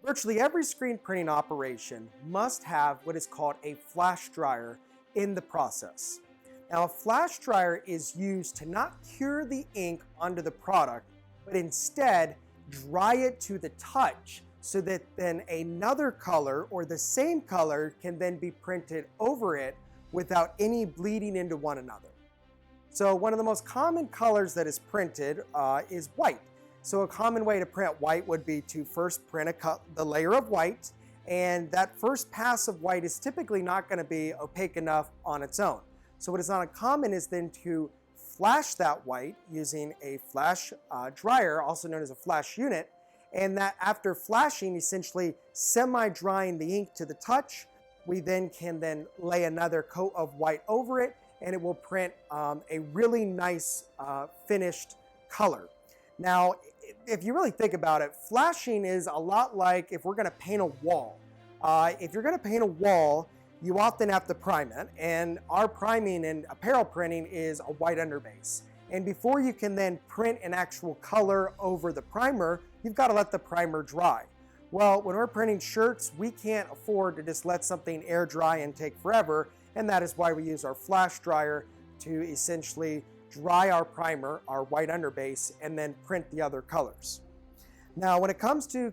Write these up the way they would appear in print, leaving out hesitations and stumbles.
Virtually every screen printing operation must have what is called a flash dryer in the process. Now, a flash dryer is used to not cure the ink onto the product, but instead dry it to the touch so that then another color or the same color can then be printed over it without any bleeding into one another. So one of the most common colors that is printed is white. So a common way to print white would be to first print the layer of white, and that first pass of white is typically not going to be opaque enough on its own. So what is not uncommon is then to flash that white using a flash dryer, also known as a flash unit, and that after flashing, essentially semi-drying the ink to the touch, we then can lay another coat of white over it, and it will print a really nice finished color. Now, if you really think about it, flashing is a lot like if we're going to paint a wall. If you're going to paint a wall, you often have to prime it, and our priming in apparel printing is a white underbase. And before you can then print an actual color over the primer, you've got to let the primer dry. Well, when we're printing shirts, we can't afford to just let something air dry and take forever, and that is why we use our flash dryer to essentially dry our primer, our white underbase, and then print the other colors. Now, when it comes to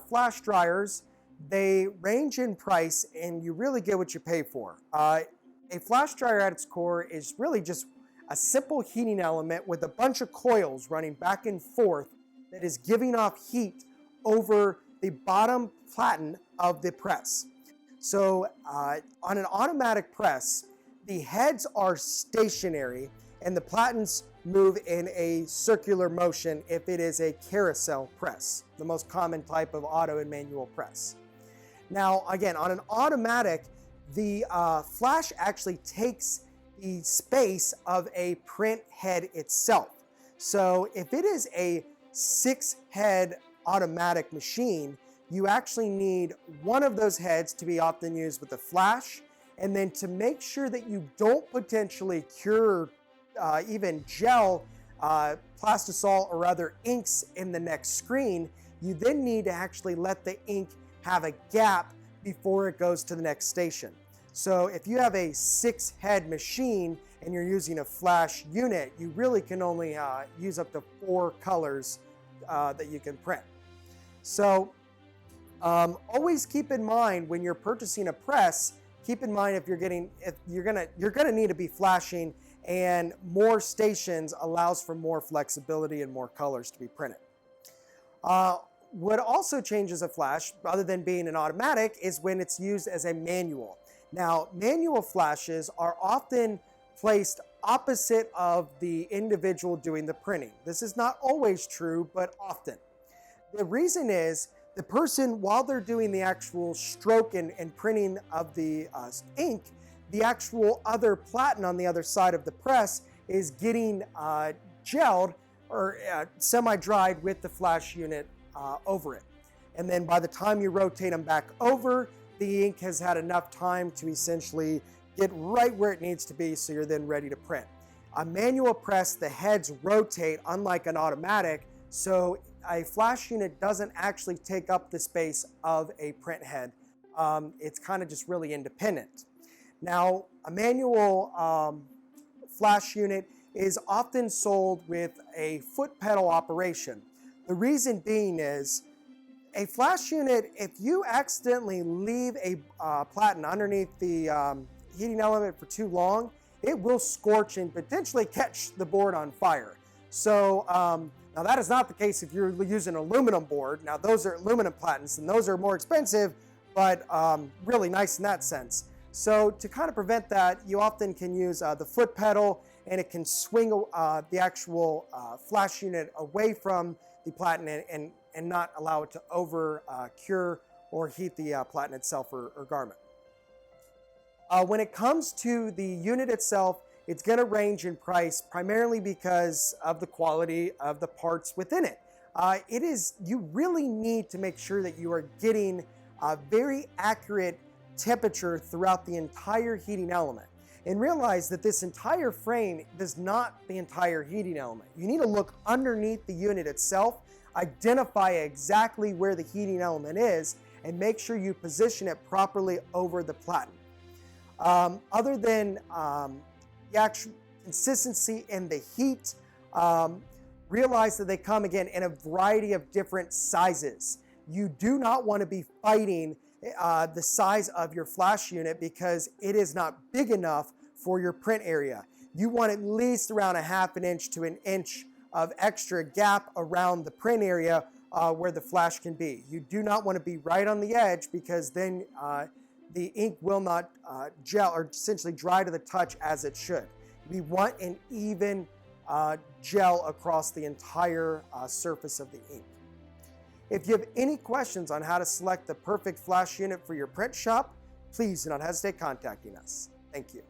flash dryers, they range in price, and you really get what you pay for. A flash dryer at its core is really just a simple heating element with a bunch of coils running back and forth that is giving off heat over the bottom platen of the press. So on an automatic press, the heads are stationary and the platens move in a circular motion if it is a carousel press, the most common type of auto and manual press. Now, again, on an automatic, the flash actually takes the space of a print head itself. So if it is a 6-head automatic machine, you actually need one of those heads to be often used with the flash, and then to make sure that you don't potentially cure even gel, plastisol, or other inks in the next screen, you then need to actually let the ink have a gap before it goes to the next station. So if you have a 6-head machine and you're using a flash unit, you really can only use up to 4 colors that you can print. So always keep in mind when you're purchasing a press, keep in mind if you're gonna need to be flashing, and more stations allows for more flexibility and more colors to be printed. What also changes a flash, other than being an automatic, is when it's used as a manual. Now, manual flashes are often placed opposite of the individual doing the printing. This is not always true, but often. The reason is the person, while they're doing the actual stroke and printing of the ink, the actual other platen on the other side of the press is getting gelled or semi-dried with the flash unit over it. And then by the time you rotate them back over, the ink has had enough time to essentially get right where it needs to be, so you're then ready to print. A manual press, the heads rotate unlike an automatic, so a flash unit doesn't actually take up the space of a print head. It's kind of just really independent. Now, a manual flash unit is often sold with a foot pedal operation. The reason being is a flash unit, if you accidentally leave a platen underneath the heating element for too long, it will scorch and potentially catch the board on fire. So now that is not the case if you're using an aluminum board. Now those are aluminum platens and those are more expensive, but really nice in that sense. So to kind of prevent that, you often can use the foot pedal, and it can swing the actual flash unit away from the platen and not allow it to over cure or heat the platen itself or garment. When it comes to the unit itself, it's going to range in price primarily because of the quality of the parts within it. You really need to make sure that you are getting a very accurate temperature throughout the entire heating element. And realize that this entire frame is not the entire heating element. You need to look underneath the unit itself. identify exactly where the heating element is and make sure you position it properly over the platen. Other than the actual consistency and the heat, realize that they come again in a variety of different sizes. You do not want to be fighting the size of your flash unit because it is not big enough for your print area. You want at least around a half an inch to an inch of extra gap around the print area where the flash can be. You do not want to be right on the edge because then the ink will not gel or essentially dry to the touch as it should. We want an even gel across the entire surface of the ink. If you have any questions on how to select the perfect flash unit for your print shop, please do not hesitate contacting us. Thank you.